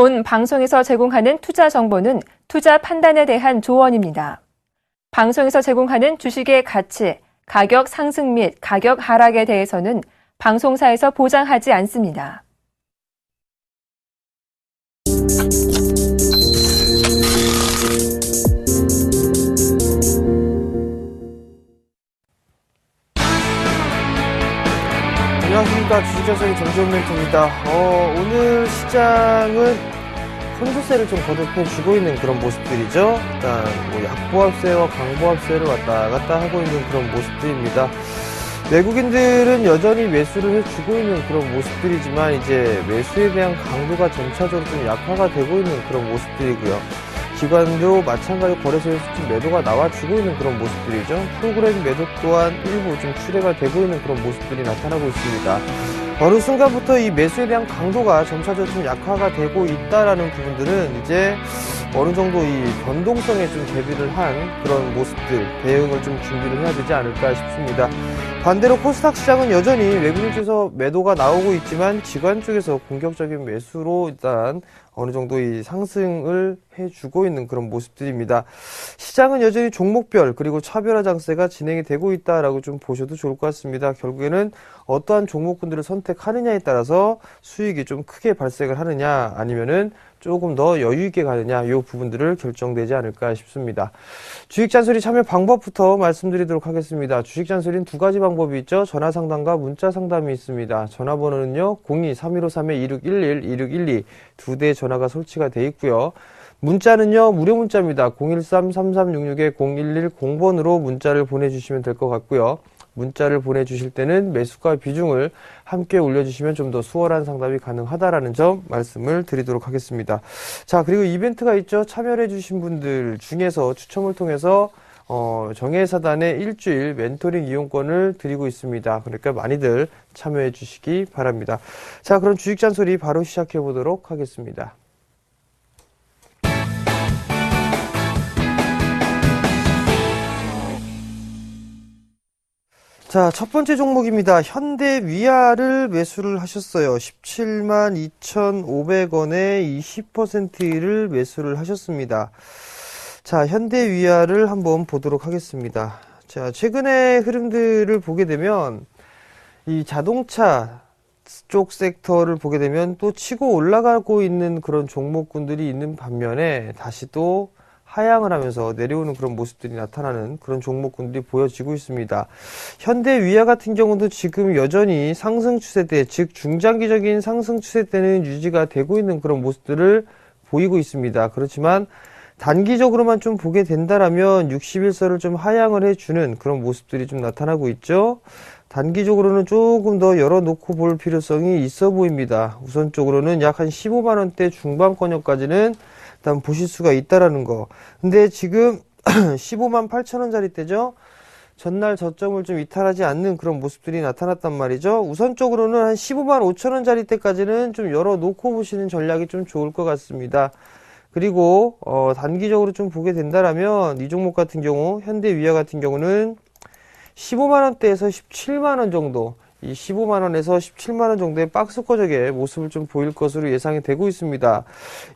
본 방송에서 제공하는 투자 정보는 투자 판단에 대한 조언입니다. 방송에서 제공하는 주식의 가치, 가격 상승 및 가격 하락에 대해서는 방송사에서 보장하지 않습니다. 안녕하십니까. 주식자산의 정재훈 멘토입니다. 오늘 시장은 손주세를 좀 거듭해주고 있는 그런 모습들이죠. 일단 약보합세와 강보합세를 왔다 갔다 하고 있는 그런 모습들입니다. 외국인들은 여전히 매수를 해주고 있는 그런 모습들이지만 이제 매수에 대한 강도가 점차적으로 좀 약화가 되고 있는 그런 모습들이고요. 기관도 마찬가지로 거래소에서 좀 매도가 나와주고 있는 그런 모습들이죠. 프로그램 매도 또한 일부 좀 출회가 되고 있는 그런 모습들이 나타나고 있습니다. 어느 순간부터 이 매수에 대한 강도가 점차적으로 좀 약화가 되고 있다라는 부분들은 이제 어느 정도 이 변동성에 좀 대비를 한 그런 모습들, 대응을 좀 준비를 해야 되지 않을까 싶습니다. 반대로 코스닥 시장은 여전히 외국인 쪽에서 매도가 나오고 있지만 기관 쪽에서 공격적인 매수로 일단 어느 정도 이 상승을 해주고 있는 그런 모습들입니다. 시장은 여전히 종목별 그리고 차별화 장세가 진행이 되고 있다라고 좀 보셔도 좋을 것 같습니다. 결국에는 어떠한 종목군들을 선택하느냐에 따라서 수익이 좀 크게 발생을 하느냐 아니면은 조금 더 여유 있게 가느냐 이 부분들을 결정되지 않을까 싶습니다. 주식 잔소리 참여 방법부터 말씀드리도록 하겠습니다. 주식 잔소리는 두 가지 방법이 있죠. 전화 상담과 문자 상담이 있습니다. 전화번호는요 02-3153-2611, 2612 두 대의 전화가 설치가 되어 있고요. 문자는요 무료 문자입니다. 013-3366-0110번으로 문자를 보내주시면 될 것 같고요. 문자를 보내주실 때는 매수가 비중을 함께 올려주시면 좀 더 수월한 상담이 가능하다라는 점 말씀을 드리도록 하겠습니다. 자, 그리고 이벤트가 있죠. 참여해 주신 분들 중에서 추첨을 통해서 정예사단의 일주일 멘토링 이용권을 드리고 있습니다. 그러니까 많이들 참여해 주시기 바랍니다. 자, 그럼 주식 잔소리 바로 시작해 보도록 하겠습니다. 자, 첫 번째 종목입니다. 현대위아를 매수를 하셨어요. 17만 2,500원에 20%를 매수를 하셨습니다. 자, 현대위아를 한번 보도록 하겠습니다. 자, 최근의 흐름들을 보게 되면 이 자동차 쪽 섹터를 보게 되면 또 치고 올라가고 있는 그런 종목군들이 있는 반면에 다시 또 하향을 하면서 내려오는 그런 모습들이 나타나는 그런 종목군들이 보여지고 있습니다. 현대위아 같은 경우도 지금 여전히 상승 추세대, 즉 중장기적인 상승 추세대는 유지가 되고 있는 그런 모습들을 보이고 있습니다. 그렇지만 단기적으로만 좀 보게 된다라면 61선을 좀 하향을 해주는 그런 모습들이 좀 나타나고 있죠. 단기적으로는 조금 더 열어놓고 볼 필요성이 있어 보입니다. 우선적으로는 약 한 15만원대 중반권역까지는 일단 보실 수가 있다라는 거. 근데 지금 15만 8천원짜리대죠. 전날 저점을 좀 이탈하지 않는 그런 모습들이 나타났단 말이죠. 우선적으로는 한 15만 5천원짜리대까지는 좀 열어놓고 보시는 전략이 좀 좋을 것 같습니다. 그리고 단기적으로 좀 보게 된다라면 이 종목 같은 경우 현대위아 같은 경우는 15만원대에서 17만원 정도, 이 15만원에서 17만원 정도의 박스권적의 모습을 좀 보일 것으로 예상이 되고 있습니다.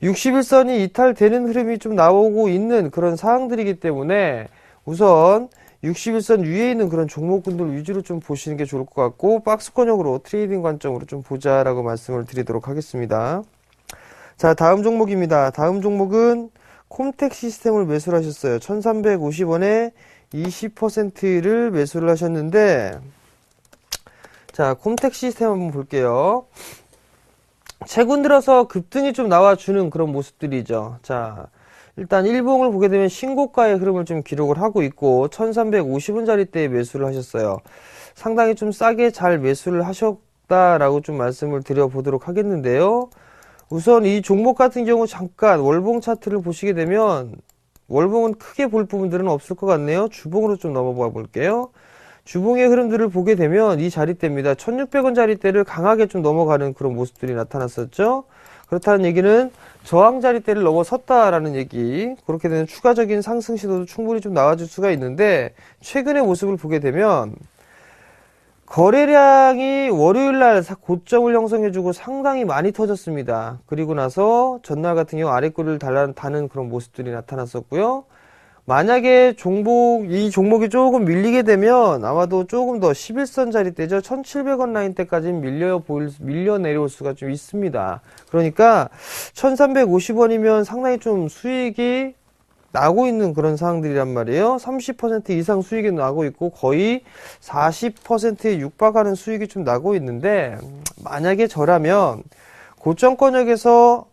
61선이 이탈되는 흐름이 좀 나오고 있는 그런 상황들이기 때문에 우선 61선 위에 있는 그런 종목군들 위주로 좀 보시는 게 좋을 것 같고, 박스권역으로 트레이딩 관점으로 좀 보자라고 말씀을 드리도록 하겠습니다. 자, 다음 종목입니다. 다음 종목은 콤텍 시스템을 매수를 하셨어요. 1350원에 20%를 매수를 하셨는데, 자, 콤텍 시스템 한번 볼게요. 최근 들어서 급등이 좀 나와주는 그런 모습들이죠. 자, 일단 일봉을 보게 되면 신고가의 흐름을 좀 기록을 하고 있고 1350원짜리대에 매수를 하셨어요. 상당히 좀 싸게 잘 매수를 하셨다라고 좀 말씀을 드려보도록 하겠는데요. 우선 이 종목 같은 경우 잠깐 월봉 차트를 보시게 되면 월봉은 크게 볼 부분들은 없을 것 같네요. 주봉으로 좀 넘어가 볼게요. 주봉의 흐름들을 보게 되면 이 자리대입니다. 1600원 자리대를 강하게 좀 넘어가는 그런 모습들이 나타났었죠. 그렇다는 얘기는 저항 자리대를 넘어섰다라는 얘기, 그렇게 되는 추가적인 상승 시도도 충분히 좀 나와줄 수가 있는데, 최근의 모습을 보게 되면 거래량이 월요일날 고점을 형성해주고 상당히 많이 터졌습니다. 그리고 나서 전날 같은 경우 아래꼬리를 다는 그런 모습들이 나타났었고요. 만약에 이 종목이 조금 밀리게 되면 아마도 조금 더 11선 자리대죠. 1,700원 라인대까지는 밀려 내려올 수가 좀 있습니다. 그러니까 1,350원이면 상당히 좀 수익이 나고 있는 그런 상황들이란 말이에요. 30% 이상 수익이 나고 있고 거의 40%에 육박하는 수익이 좀 나고 있는데, 만약에 저라면 고점권역에서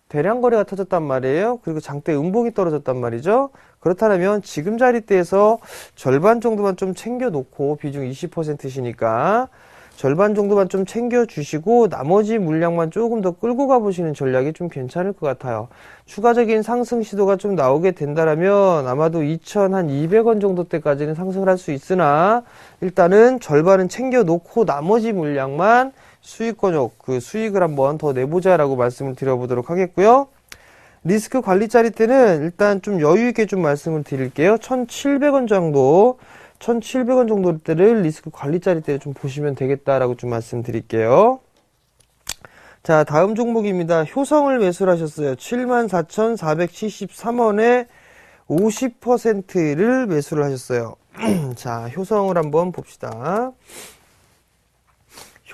대량 거래가 터졌단 말이에요. 그리고 장대 음봉이 떨어졌단 말이죠. 그렇다면 지금 자리대에서 절반 정도만 좀 챙겨놓고, 비중 20%시니까 절반 정도만 좀 챙겨주시고 나머지 물량만 조금 더 끌고 가보시는 전략이 좀 괜찮을 것 같아요. 추가적인 상승 시도가 좀 나오게 된다면 아마도 2,200원 정도 때까지는 상승을 할 수 있으나, 일단은 절반은 챙겨놓고 나머지 물량만 수익권역, 그 수익을 한번 더 내보자라고 말씀을 드려보도록 하겠고요. 리스크 관리 자리대는 일단 좀 여유있게 좀 말씀을 드릴게요. 1,700원 정도, 1,700원 정도 때를 리스크 관리 자리대를 좀 보시면 되겠다라고 좀 말씀드릴게요. 자, 다음 종목입니다. 효성을 매수를 하셨어요. 74,473원에 50%를 매수를 하셨어요. 자, 효성을 한번 봅시다.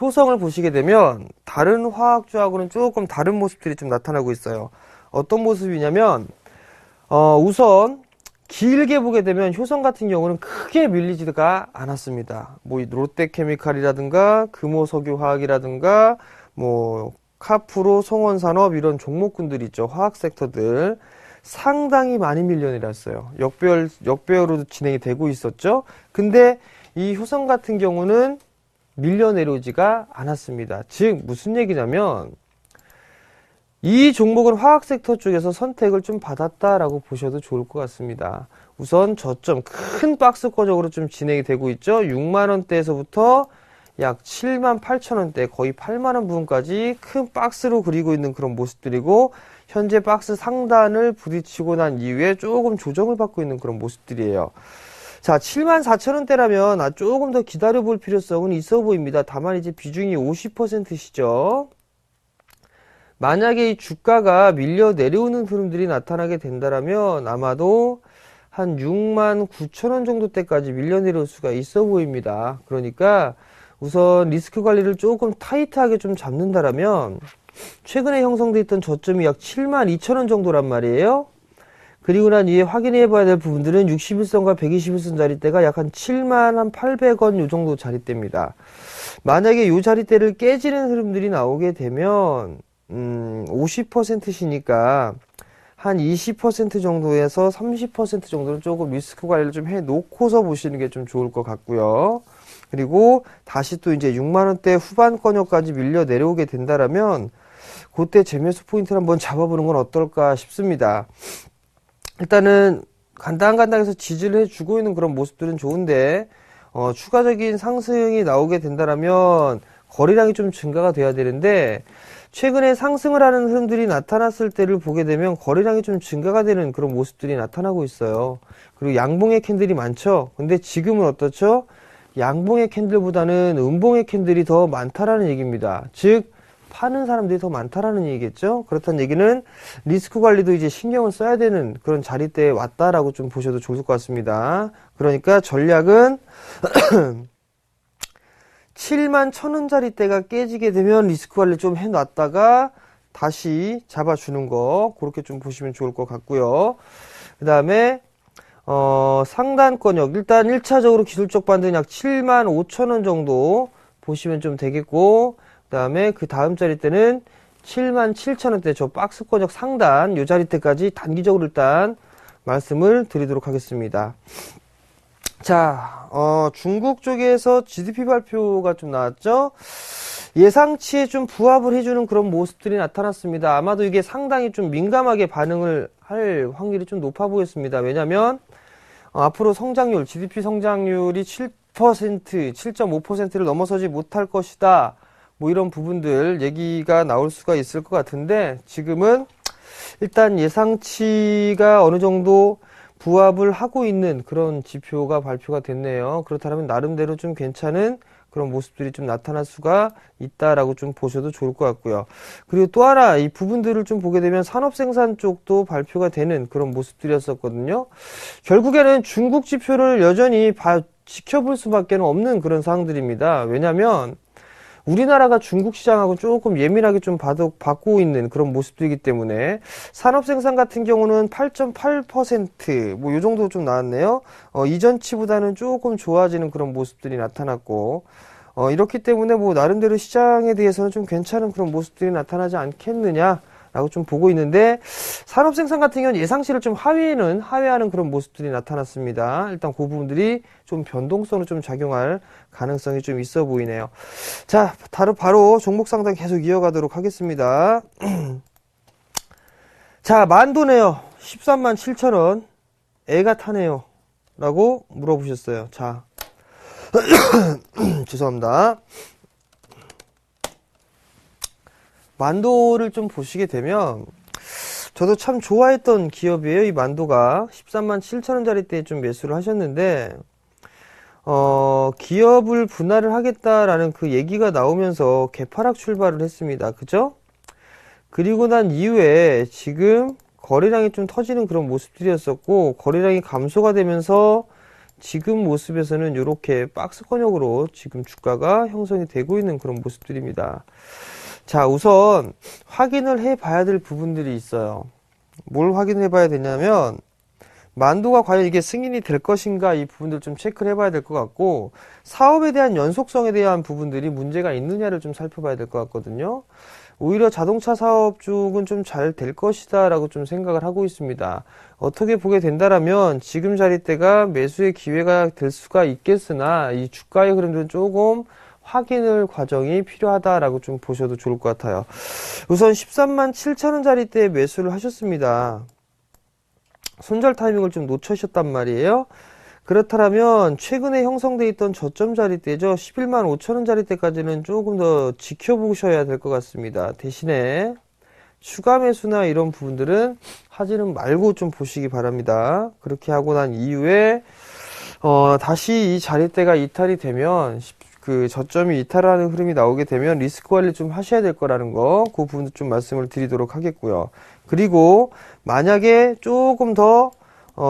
효성을 보시게 되면 다른 화학주하고는 조금 다른 모습들이 좀 나타나고 있어요. 어떤 모습이냐면, 우선 길게 보게 되면 효성 같은 경우는 크게 밀리지가 않았습니다. 뭐 롯데케미칼이라든가 금호석유화학이라든가 뭐 카프로, 송원산업 이런 종목군들 있죠. 화학 섹터들 상당히 많이 밀려내렸어요. 역배열로 진행이 되고 있었죠. 근데 이 효성 같은 경우는 밀려내려오지가 않았습니다. 즉 무슨 얘기냐면, 이 종목은 화학 섹터 쪽에서 선택을 좀 받았다라고 보셔도 좋을 것 같습니다. 우선 저점 큰 박스권적으로 좀 진행이 되고 있죠. 6만원대에서부터 약 78,000원대, 거의 8만원 부분까지 큰 박스로 그리고 있는 그런 모습들이고, 현재 박스 상단을 부딪히고 난 이후에 조금 조정을 받고 있는 그런 모습들이에요. 자, 74,000원대라면 조금 더 기다려볼 필요성은 있어 보입니다. 다만 이제 비중이 50%시죠. 만약에 이 주가가 밀려 내려오는 흐름들이 나타나게 된다면 아마도 한 69,000원 정도 때까지 밀려 내려올 수가 있어 보입니다. 그러니까 우선 리스크 관리를 조금 타이트하게 좀 잡는다라면, 최근에 형성돼 있던 저점이 약 72,000원 정도란 말이에요. 그리고 난 이에 확인해 봐야 될 부분들은 61선과 121선 자리대가 약 한 78,000원 요 정도 자리대입니다. 만약에 요 자리대를 깨지는 흐름들이 나오게 되면 50%시니까 한 20% 정도에서 30% 정도는 조금 리스크 관리를 좀 해놓고서 보시는 게 좀 좋을 것 같고요. 그리고 다시 또 이제 6만원대 후반권역까지 밀려 내려오게 된다라면 그때 재매수 포인트를 한번 잡아보는 건 어떨까 싶습니다. 일단은 간당간당해서 지지를 해주고 있는 그런 모습들은 좋은데, 추가적인 상승이 나오게 된다라면 거래량이 좀 증가가 돼야 되는데, 최근에 상승을 하는 흐름들이 나타났을 때를 보게 되면 거래량이 좀 증가가 되는 그런 모습들이 나타나고 있어요. 그리고 양봉의 캔들이 많죠. 근데 지금은 어떻죠? 양봉의 캔들보다는 음봉의 캔들이 더 많다라는 얘기입니다. 즉 파는 사람들이 더 많다라는 얘기겠죠. 그렇다는 얘기는 리스크 관리도 이제 신경을 써야 되는 그런 자리대에 왔다라고 좀 보셔도 좋을 것 같습니다. 그러니까 전략은 71,000원 자리대가 깨지게 되면 리스크 관리 좀 해놨다가 다시 잡아주는 거, 그렇게 좀 보시면 좋을 것 같고요. 그 다음에 상단권역, 일단 1차적으로 기술적 반등 약 75,000원 정도 보시면 좀 되겠고, 그 다음에 그 다음 자리대는 77,000원대 저 박스권역 상단 요 자리대까지 단기적으로 일단 말씀을 드리도록 하겠습니다. 자, 중국 쪽에서 GDP 발표가 좀 나왔죠? 예상치에 좀 부합을 해주는 그런 모습들이 나타났습니다. 아마도 이게 상당히 좀 민감하게 반응을 할 확률이 좀 높아 보였습니다. 왜냐면, 앞으로 성장률, GDP 성장률이 7%, 7.5%를 넘어서지 못할 것이다. 뭐 이런 부분들 얘기가 나올 수가 있을 것 같은데, 지금은 일단 예상치가 어느 정도 부합을 하고 있는 그런 지표가 발표가 됐네요. 그렇다면 나름대로 좀 괜찮은 그런 모습들이 좀 나타날 수가 있다라고 좀 보셔도 좋을 것 같고요. 그리고 또 하나 이 부분들을 좀 보게 되면 산업생산 쪽도 발표가 되는 그런 모습들이었었거든요. 결국에는 중국 지표를 여전히 지켜볼 수밖에 없는 그런 상황들입니다. 왜냐하면 우리나라가 중국 시장하고 조금 예민하게 좀 받고 있는 그런 모습들이기 때문에 산업 생산 같은 경우는 8.8% 뭐 요 정도 좀 나왔네요. 이전치보다는 조금 좋아지는 그런 모습들이 나타났고 이렇기 때문에 뭐 나름대로 시장에 대해서는 좀 괜찮은 그런 모습들이 나타나지 않겠느냐 라고 좀 보고 있는데 산업 생산 같은 경우는 예상치를 좀 하회하는 그런 모습들이 나타났습니다. 일단 그 부분들이 좀 변동성으로 좀 작용할 가능성이 좀 있어 보이네요. 자, 바로 종목 상담 계속 이어가도록 하겠습니다. 자, 만도네요. 13만 7천 원. 애가 타네요. 라고 물어보셨어요. 자, 죄송합니다. 만도를 좀 보시게 되면 저도 참 좋아했던 기업이에요. 이 만도가 13만 7천 원짜리 때 좀 매수를 하셨는데 기업을 분할을 하겠다라는 그 얘기가 나오면서 개파락 출발을 했습니다. 그죠? 그리고 난 이후에 지금 거래량이 좀 터지는 그런 모습들이었었고 거래량이 감소가 되면서 지금 모습에서는 이렇게 박스권역으로 지금 주가가 형성이 되고 있는 그런 모습들입니다. 자, 우선 확인을 해 봐야 될 부분들이 있어요. 뭘 확인해 봐야 되냐면 만도가 과연 이게 승인이 될 것인가 이 부분들 좀 체크를 해 봐야 될 것 같고 사업에 대한 연속성에 대한 부분들이 문제가 있느냐를 좀 살펴봐야 될 것 같거든요. 오히려 자동차 사업 쪽은 좀 잘 될 것이다 라고 좀 생각을 하고 있습니다. 어떻게 보게 된다라면 지금 자리대가 매수의 기회가 될 수가 있겠으나 이 주가의 흐름들은 조금 확인을 과정이 필요하다라고 좀 보셔도 좋을 것 같아요. 우선 13만 7천 원짜리 때 매수를 하셨습니다. 손절 타이밍을 좀 놓치셨단 말이에요. 그렇다면 최근에 형성되어 있던 저점 자리대죠. 11만 5천 원짜리 때까지는 조금 더 지켜보셔야 될 것 같습니다. 대신에 추가 매수나 이런 부분들은 하지는 말고 좀 보시기 바랍니다. 그렇게 하고 난 이후에 다시 이 자리대가 이탈이 되면 그 저점이 이탈하는 흐름이 나오게 되면 리스크 관리 좀 하셔야 될 거라는 거, 그 부분도 좀 말씀을 드리도록 하겠고요. 그리고 만약에 조금 더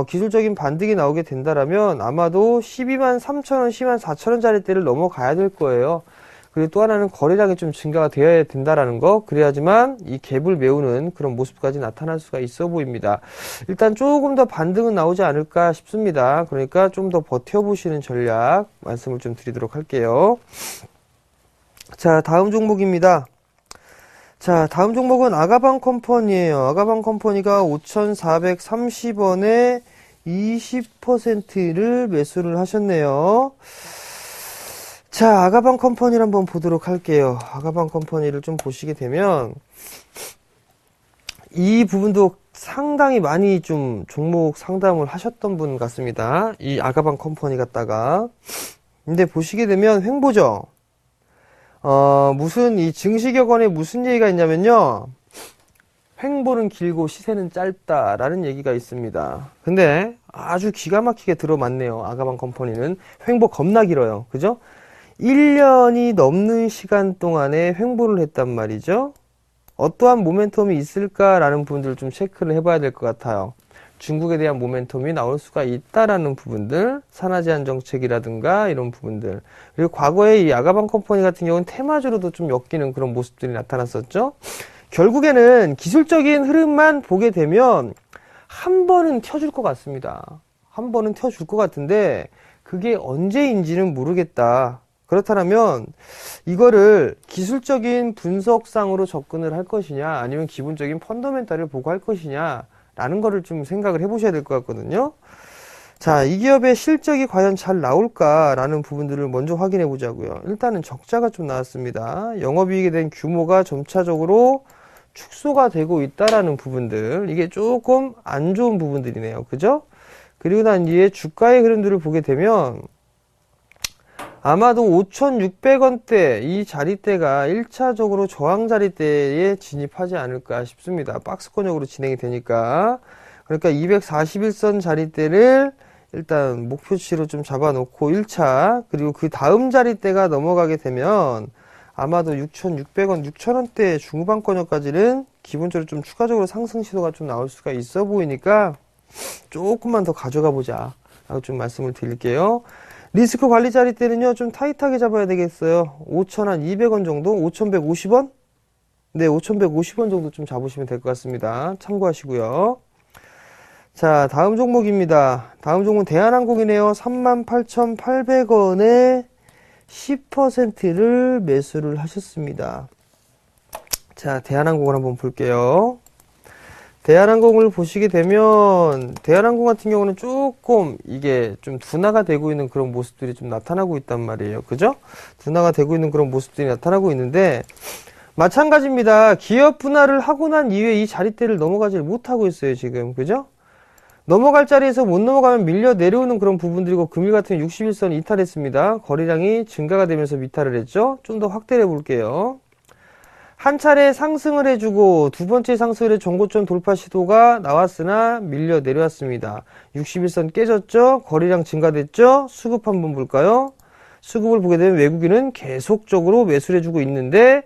기술적인 반등이 나오게 된다라면 아마도 12만 3천원, 12만 4천원짜리 대를 넘어가야 될 거예요. 그리고 또 하나는 거래량이 좀 증가가 되어야 된다라는 거, 그래야지만 이 갭을 메우는 그런 모습까지 나타날 수가 있어 보입니다. 일단 조금 더 반등은 나오지 않을까 싶습니다. 그러니까 좀 더 버텨보시는 전략 말씀을 좀 드리도록 할게요. 자, 다음 종목입니다. 자, 다음 종목은 아가방 컴퍼니예요. 아가방 컴퍼니가 5,430원에 20%를 매수를 하셨네요. 자, 아가방 컴퍼니를 한번 보도록 할게요. 아가방 컴퍼니를 좀 보시게 되면 이 부분도 상당히 많이 좀 종목 상담을 하셨던 분 같습니다. 이 아가방 컴퍼니 갖다가. 근데 보시게 되면 횡보죠. 무슨 이 증시격언에 무슨 얘기가 있냐면요. 횡보는 길고 시세는 짧다라는 얘기가 있습니다. 근데 아주 기가 막히게 들어맞네요. 아가방 컴퍼니는 횡보 겁나 길어요. 그죠? 1년이 넘는 시간 동안에 횡보를 했단 말이죠. 어떠한 모멘텀이 있을까라는 부분들을 좀 체크를 해봐야 될 것 같아요. 중국에 대한 모멘텀이 나올 수가 있다라는 부분들, 산화 제한 정책이라든가 이런 부분들. 그리고 과거에 이 아가방 컴퍼니 같은 경우는 테마주로도 좀 엮이는 그런 모습들이 나타났었죠. 결국에는 기술적인 흐름만 보게 되면 한 번은 켜줄 것 같습니다. 한 번은 켜줄 것 같은데 그게 언제인지는 모르겠다. 그렇다면 이거를 기술적인 분석상으로 접근을 할 것이냐 아니면 기본적인 펀더멘탈을 보고 할 것이냐 라는 거를 좀 생각을 해보셔야 될 것 같거든요. 자, 이 기업의 실적이 과연 잘 나올까라는 부분들을 먼저 확인해 보자고요. 일단은 적자가 좀 나왔습니다. 영업이익에 대한 규모가 점차적으로 축소가 되고 있다라는 부분들, 이게 조금 안 좋은 부분들이네요. 그죠? 그리고 난 뒤에 주가의 흐름들을 보게 되면 아마도 5,600원대 이 자리대가 1차적으로 저항 자리대에 진입하지 않을까 싶습니다. 박스권역으로 진행이 되니까. 그러니까 241선 자리대를 일단 목표치로 좀 잡아놓고 1차, 그리고 그 다음 자리대가 넘어가게 되면 아마도 6,600원, 6,000원대 중후반권역까지는 기본적으로 좀 추가적으로 상승 시도가 좀 나올 수가 있어 보이니까 조금만 더 가져가 보자 라고 좀 말씀을 드릴게요. 리스크 관리 자리대는요, 좀 타이트하게 잡아야 되겠어요. 5,200원 정도? 5,150원? 네, 5,150원 정도 좀 잡으시면 될 것 같습니다. 참고하시고요. 자, 다음 종목입니다. 다음 종목은 대한항공이네요. 38,800원에 10%를 매수를 하셨습니다. 자, 대한항공을 한번 볼게요. 대한항공을 보시게 되면 대한항공 같은 경우는 조금 이게 좀 둔화가 되고 있는 그런 모습들이 좀 나타나고 있단 말이에요. 그죠? 둔화가 되고 있는 그런 모습들이 나타나고 있는데 마찬가지입니다. 기업 분할을 하고 난 이후에 이 자리대를 넘어가지를 못하고 있어요, 지금. 그죠? 넘어갈 자리에서 못 넘어가면 밀려 내려오는 그런 부분들이고, 금일 같은 61선 이탈했습니다. 거래량이 증가가 되면서 이탈을 했죠. 좀 더 확대해 볼게요. 한 차례 상승을 해주고 두 번째 상승을 해 전고점 돌파 시도가 나왔으나 밀려 내려왔습니다. 61선 깨졌죠. 거래량 증가됐죠. 수급 한번 볼까요? 수급을 보게 되면 외국인은 계속적으로 매수를 해주고 있는데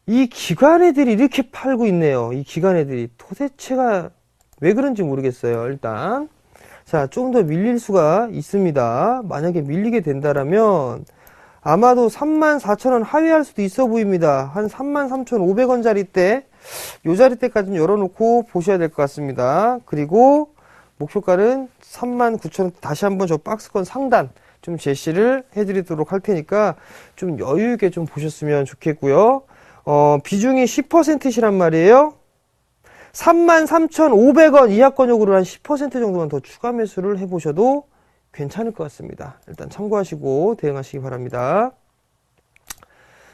이 기관애들이 이렇게 팔고 있네요. 이 기관애들이 도대체가 왜 그런지 모르겠어요. 일단 자, 좀 더 밀릴 수가 있습니다. 만약에 밀리게 된다라면 아마도 34,000원 하회할 수도 있어 보입니다. 한 33,500원 자리대, 요 자리대까지는 열어놓고 보셔야 될 것 같습니다. 그리고 목표가는 39,000원, 다시 한번 저 박스권 상단 좀 제시를 해드리도록 할 테니까 좀 여유있게 좀 보셨으면 좋겠고요. 비중이 10%시란 말이에요. 33,500원 이하권역으로 한 10% 정도만 더 추가 매수를 해보셔도 괜찮을 것 같습니다. 일단 참고하시고 대응하시기 바랍니다.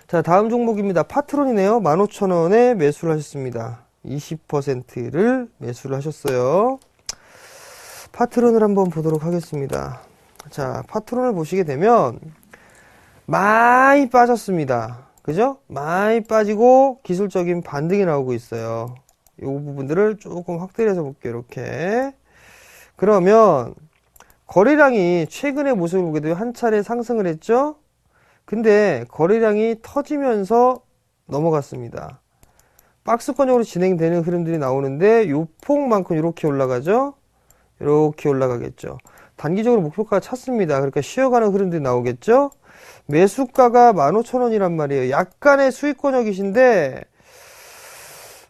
자, 다음 종목입니다. 파트론이네요. 15,000원에 매수를 하셨습니다. 20%를 매수를 하셨어요. 파트론을 한번 보도록 하겠습니다. 자, 파트론을 보시게 되면 많이 빠졌습니다. 그죠? 많이 빠지고 기술적인 반등이 나오고 있어요. 이 부분들을 조금 확대를 해서 볼게요. 이렇게. 그러면 거래량이 최근의 모습을 보게 되면 한 차례 상승을 했죠? 근데 거래량이 터지면서 넘어갔습니다. 박스권적으로 진행되는 흐름들이 나오는데 요 폭만큼 이렇게 올라가죠? 이렇게 올라가겠죠. 단기적으로 목표가가 찼습니다. 그러니까 쉬어가는 흐름들이 나오겠죠? 매수가가 15,000원이란 말이에요. 약간의 수익권역이신데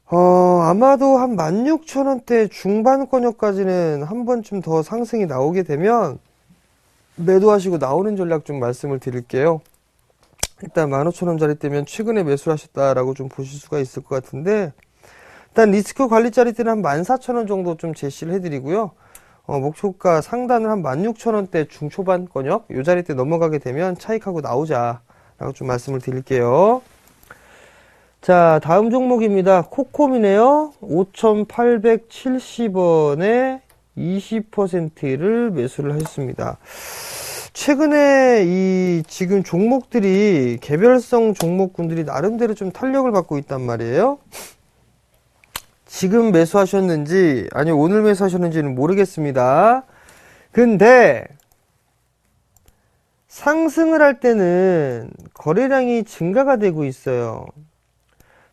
아마도 한 16,000원대 중반권역까지는 한 번쯤 더 상승이 나오게 되면 매도하시고 나오는 전략 좀 말씀을 드릴게요. 일단 15,000원짜리 때면 최근에 매수를 하셨다라고 좀 보실 수가 있을 것 같은데, 일단 리스크 관리짜리 때는 한 14,000원 정도 좀 제시를 해드리고요. 목표가 상단을 한 16,000원대 중초반권역 요 자리 때 넘어가게 되면 차익하고 나오자라고 좀 말씀을 드릴게요. 자, 다음 종목입니다. 코콤이네요. 5,870원에 20%를 매수를 하셨습니다. 최근에 이 지금 종목들이 개별성 종목군들이 나름대로 좀 탄력을 받고 있단 말이에요. 지금 매수하셨는지 아니 오늘 매수하셨는지는 모르겠습니다. 근데 상승을 할 때는 거래량이 증가가 되고 있어요.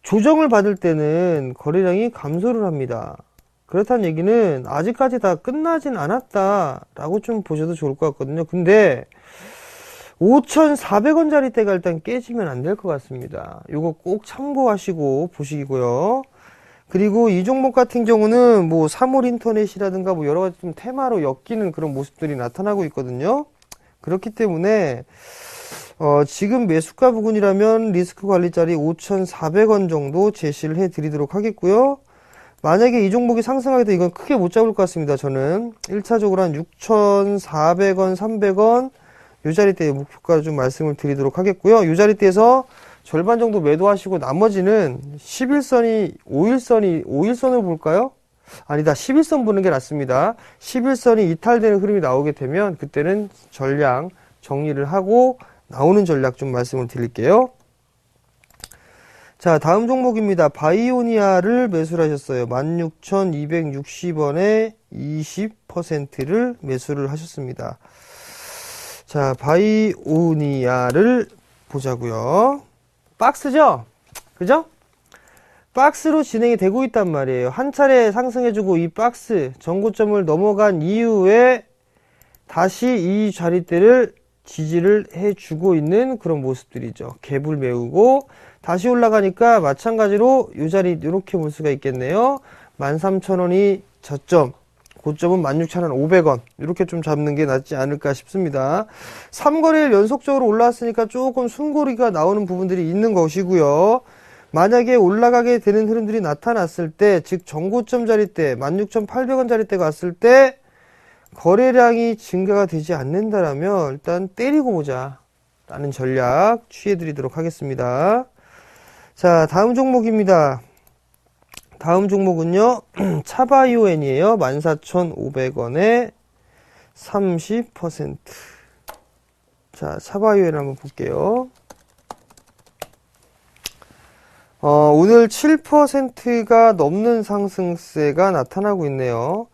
조정을 받을 때는 거래량이 감소를 합니다. 그렇다는 얘기는 아직까지 다 끝나진 않았다라고 좀 보셔도 좋을 것 같거든요. 근데 5,400원짜리 때가 일단 깨지면 안 될 것 같습니다. 요거 꼭 참고하시고 보시고요. 그리고 이 종목 같은 경우는 뭐 3월 인터넷이라든가 뭐 여러 가지 좀 테마로 엮이는 그런 모습들이 나타나고 있거든요. 그렇기 때문에 지금 매수가 부근이라면 리스크 관리자리 5,400원 정도 제시를 해 드리도록 하겠고요. 만약에 이 종목이 상승하게 되면 이건 크게 못 잡을 것 같습니다. 저는 1차적으로 한 6,400원, 300원 요 자리대에 목표가 좀 말씀을 드리도록 하겠고요. 요 자리대에서 절반 정도 매도하시고 나머지는 11선이 5일선을 볼까요? 아니다. 11선 보는 게 낫습니다. 11선이 이탈되는 흐름이 나오게 되면 그때는 전량 정리를 하고 나오는 전략 좀 말씀을 드릴게요. 자, 다음 종목입니다. 바이오니아를 매수를 하셨어요. 16,260원에 20%를 매수를 하셨습니다. 자, 바이오니아를 보자고요. 박스죠? 그죠? 박스로 진행이 되고 있단 말이에요. 한 차례 상승해주고 이 박스 전고점을 넘어간 이후에 다시 이 자리대를 지지를 해주고 있는 그런 모습들이죠. 갭을 메우고 다시 올라가니까 마찬가지로 이 자리 이렇게 볼 수가 있겠네요. 13,000원이 저점, 고점은 16,500원 이렇게 좀 잡는 게 낫지 않을까 싶습니다. 3거래일 연속적으로 올라왔으니까 조금 숨고리가 나오는 부분들이 있는 것이고요. 만약에 올라가게 되는 흐름들이 나타났을 때, 즉 전고점 자리대 16,800원 자리대가 왔을 때 거래량이 증가가 되지 않는다라면 일단 때리고 보자 라는 전략 취해드리도록 하겠습니다. 자, 다음 종목입니다. 다음 종목은요, 차바이오엔이에요. 14,500원에 30%. 자, 차바이오엔 한번 볼게요. 오늘 7%가 넘는 상승세가 나타나고 있네요.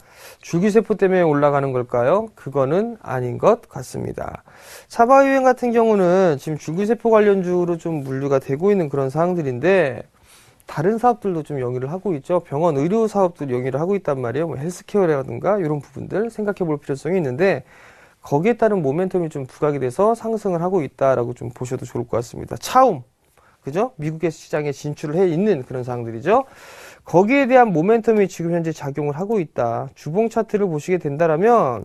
줄기세포 때문에 올라가는 걸까요? 그거는 아닌 것 같습니다. 차바이오엔 같은 경우는 지금 줄기세포 관련주로 좀 분류가 되고 있는 그런 사항들인데, 다른 사업들도 좀 영위를 하고 있죠. 병원 의료 사업도 영위를 하고 있단 말이에요. 뭐 헬스케어라든가 이런 부분들 생각해 볼 필요성이 있는데, 거기에 따른 모멘텀이 좀 부각이 돼서 상승을 하고 있다라고 좀 보셔도 좋을 것 같습니다. 차움, 그죠? 미국의 시장에 진출을 해 있는 그런 상황들이죠. 거기에 대한 모멘텀이 지금 현재 작용을 하고 있다. 주봉 차트를 보시게 된다라면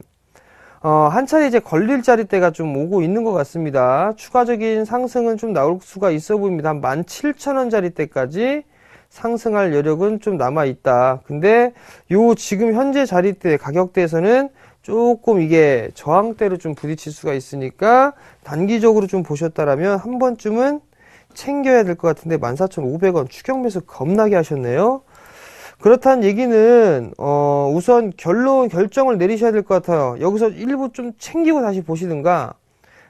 한 차례 이제 걸릴 자리대가 좀 오고 있는 것 같습니다. 추가적인 상승은 좀 나올 수가 있어 보입니다. 한 17,000원 자리대까지 상승할 여력은 좀 남아 있다. 근데 요 지금 현재 자리대 가격대에서는 조금 이게 저항대로 좀 부딪힐 수가 있으니까 단기적으로 좀 보셨다라면 한 번쯤은 챙겨야 될 것 같은데 14,500원 추격 매수 겁나게 하셨네요. 그렇다는 얘기는 우선 결정을 내리셔야 될 것 같아요. 여기서 일부 좀 챙기고 다시 보시든가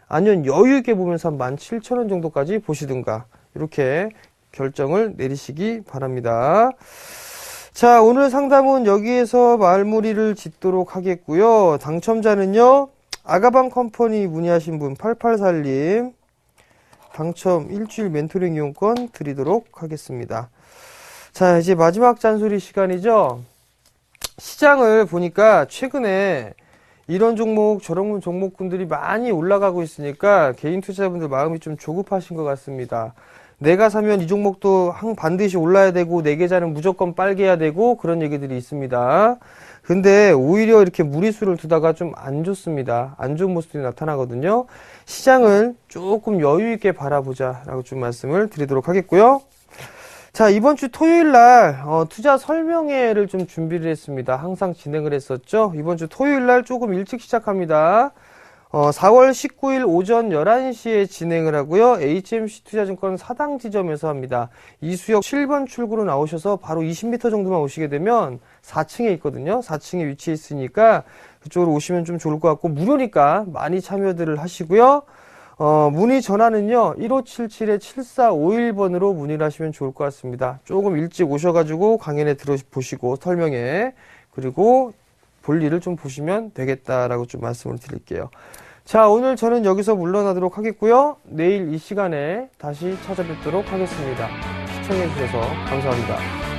아니면 여유 있게 보면서 한 17,000원 정도까지 보시든가 이렇게 결정을 내리시기 바랍니다. 자, 오늘 상담은 여기에서 마무리를 짓도록 하겠고요. 당첨자는요, 아가방 컴퍼니 문의하신 분 8841님 당첨 일주일 멘토링 이용권 드리도록 하겠습니다. 자, 이제 마지막 잔소리 시간이죠. 시장을 보니까 최근에 이런 종목 저런 종목군들이 많이 올라가고 있으니까 개인 투자자분들 마음이 좀 조급하신 것 같습니다. 내가 사면 이 종목도 반드시 올라야 되고 내 계좌는 무조건 빨개야 되고 그런 얘기들이 있습니다. 근데 오히려 이렇게 무리수를 두다가 좀 안 좋습니다. 안 좋은 모습들이 나타나거든요. 시장을 조금 여유 있게 바라보자 라고 좀 말씀을 드리도록 하겠고요. 자, 이번 주 토요일 날 투자 설명회를 좀 준비를 했습니다. 항상 진행을 했었죠. 이번 주 토요일 날 조금 일찍 시작합니다. 4월 19일 오전 11시에 진행을 하고요. HMC 투자증권 사당 지점에서 합니다. 이수역 7번 출구로 나오셔서 바로 20m 정도만 오시게 되면 4층에 있거든요. 4층에 위치해 있으니까 그쪽으로 오시면 좀 좋을 것 같고 무료니까 많이 참여들을 하시고요. 문의 전화는요. 1577-7451번으로 문의를 하시면 좋을 것 같습니다. 조금 일찍 오셔가지고 강연에 들어보시고 설명회 그리고 볼일을 좀 보시면 되겠다라고 좀 말씀을 드릴게요. 자, 오늘 저는 여기서 물러나도록 하겠고요. 내일 이 시간에 다시 찾아뵙도록 하겠습니다. 시청해주셔서 감사합니다.